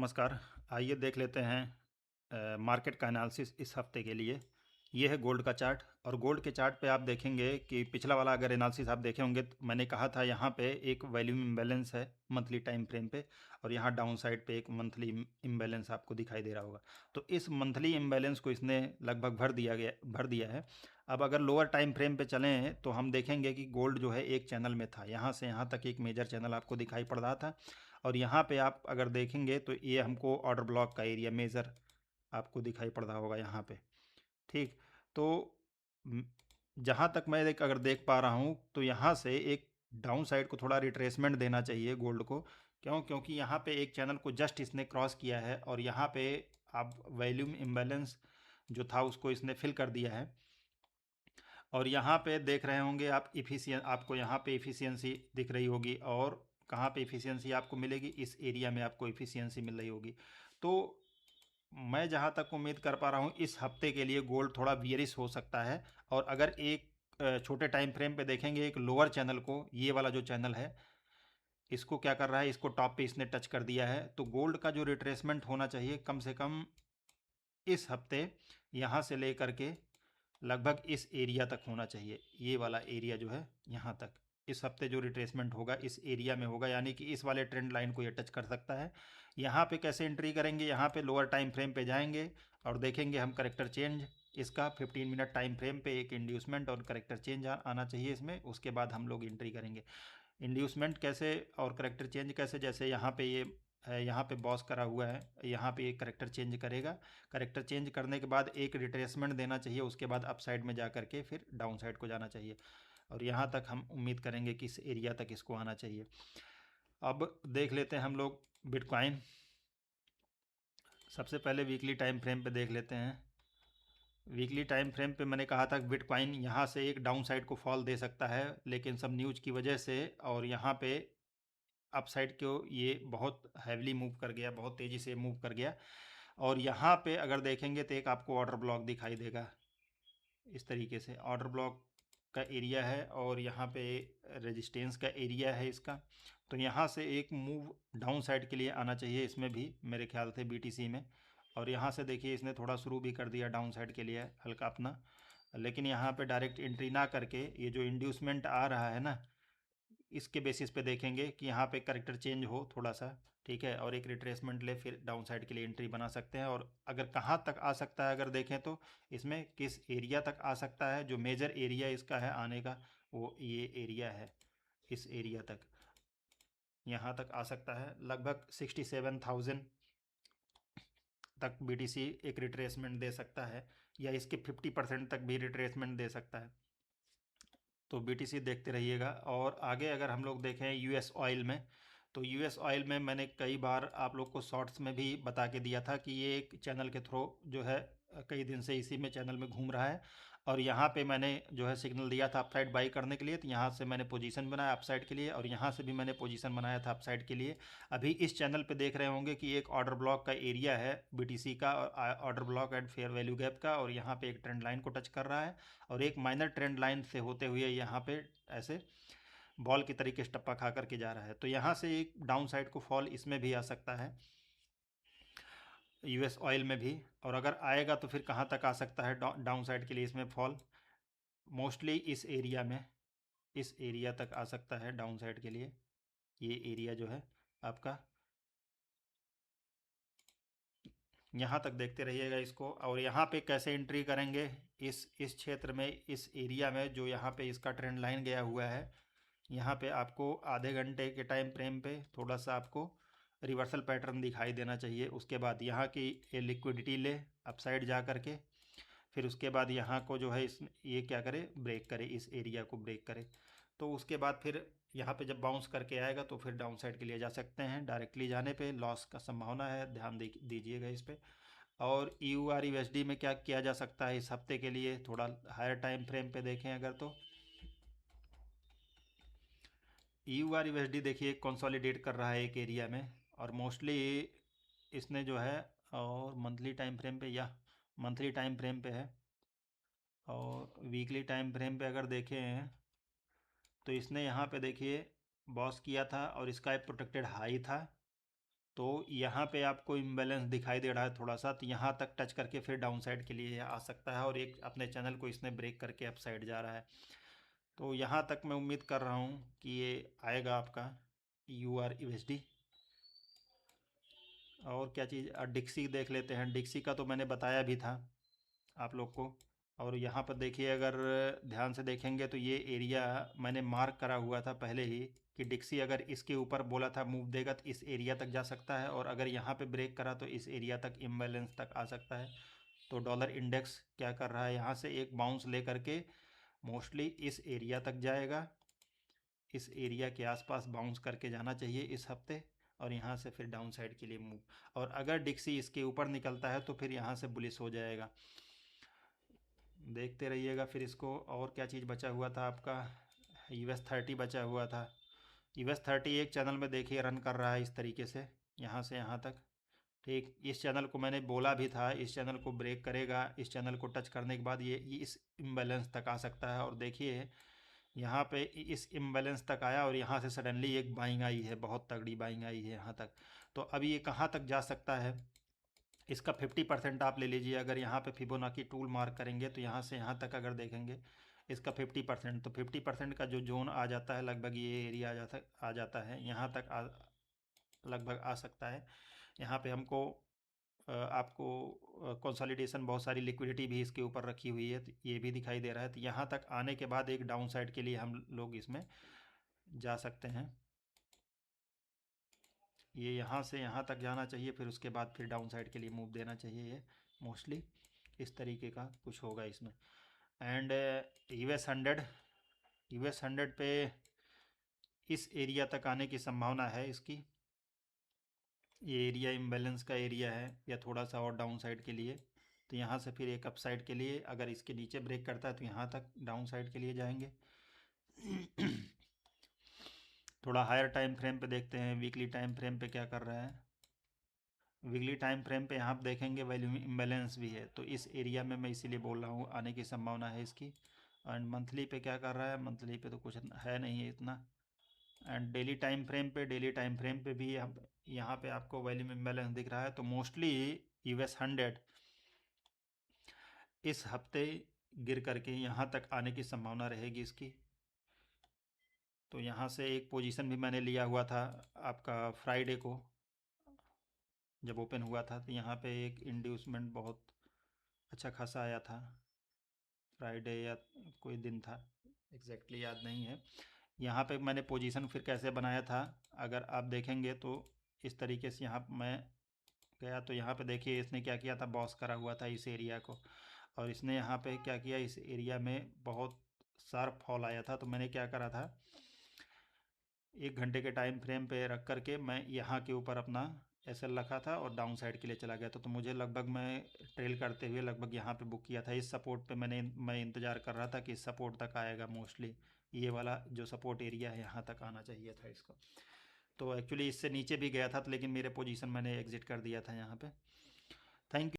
नमस्कार। आइए देख लेते हैं मार्केट का एनालिसिस इस हफ्ते के लिए। ये है गोल्ड का चार्ट और गोल्ड के चार्ट पे आप देखेंगे कि पिछला वाला अगर एनालिसिस आप देखे होंगे तो मैंने कहा था यहाँ पे एक वॉल्यूम इम्बैलेंस है मंथली टाइम फ्रेम पे और यहाँ डाउन साइड पे एक मंथली इम्बैलेंस आपको दिखाई दे रहा होगा। तो इस मंथली इम्बैलेंस को इसने लगभग भर दिया है। अब अगर लोअर टाइम फ्रेम पे चलें तो हम देखेंगे कि गोल्ड जो है एक चैनल में था, यहाँ से यहाँ तक एक मेजर चैनल आपको दिखाई पड़ रहा था और यहाँ पे आप अगर देखेंगे तो ये हमको ऑर्डर ब्लॉक का एरिया मेजर आपको दिखाई पड़ रहा होगा यहाँ पे। ठीक, तो जहाँ तक मैं अगर देख पा रहा हूँ तो यहाँ से एक डाउन साइड को थोड़ा रिट्रेसमेंट देना चाहिए गोल्ड को। क्योंकि यहाँ पे एक चैनल को जस्ट इसने क्रॉस किया है और यहाँ पे आप वॉल्यूम इम्बैलेंस जो था उसको इसने फिल कर दिया है और यहाँ पे देख रहे होंगे आप आपको यहाँ पे इफ़िशियंसी दिख रही होगी और कहाँ पे इफ़िशियंसी आपको मिलेगी, इस एरिया में आपको इफ़िशियंसी मिल रही होगी। तो मैं जहाँ तक उम्मीद कर पा रहा हूँ इस हफ्ते के लिए गोल्ड थोड़ा बियरिश हो सकता है और अगर एक छोटे टाइम फ्रेम पे देखेंगे एक लोअर चैनल को, ये वाला जो चैनल है इसको क्या कर रहा है, इसको टॉप पे इसने टच कर दिया है। तो गोल्ड का जो रिट्रेसमेंट होना चाहिए कम से कम इस हफ्ते यहाँ से लेकर के लगभग इस एरिया तक होना चाहिए। ये वाला एरिया जो है यहाँ तक इस हफ्ते जो रिट्रेसमेंट होगा इस एरिया में होगा, यानी कि इस वाले ट्रेंड लाइन को ये टच कर सकता है। यहाँ पे कैसे एंट्री करेंगे, यहाँ पे लोअर टाइम फ्रेम पे जाएंगे और देखेंगे हम करेक्टर चेंज इसका 15 मिनट टाइम फ्रेम पे एक इंड्यूसमेंट और करेक्टर चेंज आना चाहिए इसमें, उसके बाद हम लोग एंट्री करेंगे। इंड्यूसमेंट कैसे और करेक्टर चेंज कैसे, जैसे यहाँ पे ये है, यहाँ पे बॉस करा हुआ है, यहाँ पे एक करेक्टर चेंज करेगा। करेक्टर चेंज करने के बाद एक रिट्रेसमेंट देना चाहिए, उसके बाद अप साइड में जा करके फिर डाउन साइड को जाना चाहिए और यहाँ तक हम उम्मीद करेंगे कि इस एरिया तक इसको आना चाहिए। अब देख लेते हैं हम लोग बिटकॉइन। सबसे पहले वीकली टाइम फ्रेम पे देख लेते हैं। वीकली टाइम फ्रेम पे मैंने कहा था कि बिटकॉइन यहाँ से एक डाउन साइड को फॉल दे सकता है, लेकिन सब न्यूज़ की वजह से और यहाँ पे अपसाइड को ये बहुत हैवली मूव कर गया, बहुत तेज़ी से मूव कर गया और यहाँ पे अगर देखेंगे तो एक आपको ऑर्डर ब्लॉक दिखाई देगा। इस तरीके से ऑर्डर ब्लॉक का एरिया है और यहाँ पे रेजिस्टेंस का एरिया है इसका। तो यहाँ से एक मूव डाउन साइड के लिए आना चाहिए इसमें भी मेरे ख्याल से बीटीसी में। और यहाँ से देखिए इसने थोड़ा शुरू भी कर दिया डाउन साइड के लिए हल्का अपना, लेकिन यहाँ पे डायरेक्ट एंट्री ना करके ये जो इंड्यूसमेंट आ रहा है ना, इसके बेसिस पे देखेंगे कि यहाँ पे करेक्टर चेंज हो थोड़ा सा, ठीक है, और एक रिट्रेसमेंट ले फिर डाउन साइड के लिए एंट्री बना सकते हैं। और अगर कहाँ तक आ सकता है अगर देखें तो इसमें किस एरिया तक आ सकता है, जो मेजर एरिया इसका है आने का वो ये एरिया है, इस एरिया तक यहाँ तक आ सकता है। लगभग 67,000 तक बीटीसी एक रिट्रेसमेंट दे सकता है या इसके 50% तक भी रिट्रेसमेंट दे सकता है। तो बीटीसी देखते रहिएगा। और आगे अगर हम लोग देखें यूएस ऑयल में, तो यूएस ऑयल में मैंने कई बार आप लोग को शॉर्ट्स में भी बता के दिया था कि ये एक चैनल के थ्रू जो है कई दिन से इसी में चैनल में घूम रहा है और यहाँ पे मैंने जो है सिग्नल दिया था अपसाइड बाई करने के लिए, तो यहाँ से मैंने पोजीशन बनाया अपसाइड के लिए और यहाँ से भी मैंने पोजीशन बनाया था अपसाइड के लिए। अभी इस चैनल पे देख रहे होंगे कि एक ऑर्डर ब्लॉक का एरिया है बीटीसी का, order block and fair value gap का, और यहाँ पे एक ट्रेंड लाइन को टच कर रहा है और एक माइनर ट्रेंड लाइन से होते हुए यहाँ पे ऐसे बॉल की तरीके से टप्पा खा करके जा रहा है। तो यहाँ से एक डाउन साइड को फॉल इसमें भी आ सकता है यूएस ऑयल में भी, और अगर आएगा तो फिर कहाँ तक आ सकता है डाउन साइड के लिए इसमें फॉल, मोस्टली इस एरिया में, इस एरिया तक आ सकता है डाउन साइड के लिए। ये एरिया जो है आपका यहाँ तक देखते रहिएगा इसको। और यहाँ पे कैसे एंट्री करेंगे इस क्षेत्र में, इस एरिया में जो यहाँ पे इसका ट्रेंड लाइन गया हुआ है, यहाँ पे आपको आधे घंटे के टाइम फ्रेम पे थोड़ा सा आपको रिवर्सल पैटर्न दिखाई देना चाहिए। उसके बाद यहाँ की ये लिक्विडिटी ले अपसाइड जा करके, फिर उसके बाद यहाँ को जो है इस ये क्या करे, ब्रेक करे, इस एरिया को ब्रेक करे। तो उसके बाद फिर यहाँ पे जब बाउंस करके आएगा तो फिर डाउन साइड के लिए जा सकते हैं। डायरेक्टली जाने पे लॉस का संभावना है, ध्यान दीजिएगा इस पे। और यू आर यूएसडी में क्या किया जा सकता है इस हफ्ते के लिए, थोड़ा हायर टाइम फ्रेम पे देखें अगर तो यू आर यूएसडी देखिए कंसोलिडेट कर रहा है एक एरिया में और मोस्टली इसने जो है, और मंथली टाइम फ्रेम पे या मंथली टाइम फ्रेम पे है और वीकली टाइम फ्रेम पे अगर देखें तो इसने यहाँ पे देखिए बॉस किया था और इसका एक प्रोटेक्टेड हाई था, तो यहाँ पे आपको इम्बैलेंस दिखाई दे रहा है थोड़ा सा, तो यहाँ तक टच करके फिर डाउन साइड के लिए आ सकता है और एक अपने चैनल को इसने ब्रेक करके अप साइड जा रहा है। तो यहाँ तक मैं उम्मीद कर रहा हूँ कि ये आएगा आपका URUSD। और क्या चीज़, डिक्सी देख लेते हैं। डिक्सी का तो मैंने बताया भी था आप लोग को। और यहाँ पर देखिए, अगर ध्यान से देखेंगे तो ये एरिया मैंने मार्क करा हुआ था पहले ही कि डिक्सी अगर इसके ऊपर बोला था मूव देगा तो इस एरिया तक जा सकता है, और अगर यहाँ पे ब्रेक करा तो इस एरिया तक इम्बैलेंस तक आ सकता है। तो डॉलर इंडेक्स क्या कर रहा है, यहाँ से एक बाउंस ले करके मोस्टली इस एरिया तक जाएगा। इस एरिया के आसपास बाउंस करके जाना चाहिए इस हफ्ते, और यहाँ से फिर डाउन साइड के लिए मूव। और अगर डिक्सी इसके ऊपर निकलता है तो फिर यहाँ से बुलिश हो जाएगा। देखते रहिएगा फिर इसको। और क्या चीज़ बचा हुआ था आपका, US30 बचा हुआ था। US30 एक चैनल में देखिए रन कर रहा है इस तरीके से, यहाँ से यहाँ तक। ठीक, इस चैनल को मैंने बोला भी था, इस चैनल को ब्रेक करेगा, इस चैनल को टच करने के बाद ये इस इम्बैलेंस तक आ सकता है। और देखिए यहाँ पे इस इम्बैलेंस तक आया और यहाँ से सडनली एक बाइंग आई है, बहुत तगड़ी बाइंग आई है यहाँ तक। तो अभी ये कहाँ तक जा सकता है, इसका 50% आप ले लीजिए। अगर यहाँ पे फिबोनाची टूल मार्क करेंगे तो यहाँ से यहाँ तक अगर देखेंगे इसका 50%, तो 50% का जो जोन आ जाता है लगभग ये एरिया आ जाता है, यहाँ तक लगभग आ सकता है। यहाँ पे हमको आपको कंसोलिडेशन, बहुत सारी लिक्विडिटी भी इसके ऊपर रखी हुई है, तो ये भी दिखाई दे रहा है। तो यहाँ तक आने के बाद एक डाउन साइड के लिए हम लोग इसमें जा सकते हैं। ये यहाँ से यहाँ तक जाना चाहिए, फिर उसके बाद फिर डाउन साइड के लिए मूव देना चाहिए। ये मोस्टली इस तरीके का कुछ होगा इसमें। एंड US100 पे इस एरिया तक आने की संभावना है इसकी। ये एरिया इम्बैलेंस का एरिया है, या थोड़ा सा और डाउन साइड के लिए। तो यहाँ से फिर एक अप साइड के लिए, अगर इसके नीचे ब्रेक करता है तो यहाँ तक डाउन साइड के लिए जाएंगे। थोड़ा हायर टाइम फ्रेम पे देखते हैं, वीकली टाइम फ्रेम पे क्या कर रहा है। वीकली टाइम फ्रेम पे यहाँ आप देखेंगे वैल्यू इम्बैलेंस भी है, तो इस एरिया में मैं इसीलिए बोल रहा हूँ आने की संभावना है इसकी। एंड मंथली पे क्या कर रहा है, मंथली पे तो कुछ है नहीं है इतना। एंड डेली टाइम फ्रेम पे भी यहाँ पे आपको वैल्यूम इम्बैलेंस दिख रहा है। तो मोस्टली US100 इस हफ्ते गिर करके यहाँ तक आने की संभावना रहेगी इसकी। तो यहाँ से एक पोजीशन भी मैंने लिया हुआ था आपका फ्राइडे को, जब ओपन हुआ था, तो यहाँ पे एक इंड्यूसमेंट बहुत अच्छा खासा आया था। फ्राइडे या कोई दिन था, एग्जैक्टली याद नहीं है। यहाँ पे मैंने पोजीशन फिर कैसे बनाया था, अगर आप देखेंगे तो इस तरीके से यहाँ मैं गया, तो यहाँ पे देखिए इसने क्या किया था, बॉस करा हुआ था इस एरिया को, और इसने यहाँ पे क्या किया, इस एरिया में बहुत शार्प फॉल आया था। तो मैंने क्या करा था, 1 घंटे के टाइम फ्रेम पे रख करके मैं यहाँ के ऊपर अपना SL रखा था और डाउन साइड के लिए चला गया। तो मुझे लगभग, मैं ट्रेल करते हुए लगभग यहाँ पे बुक किया था। इस सपोर्ट पे मैं इंतज़ार कर रहा था कि इस सपोर्ट तक आएगा, मोस्टली ये वाला जो सपोर्ट एरिया है यहाँ तक आना चाहिए था इसको। तो एक्चुअली इससे नीचे भी गया था, तो लेकिन मेरे पोजीशन मैंने एग्जिट कर दिया था यहाँ पे। Thank you.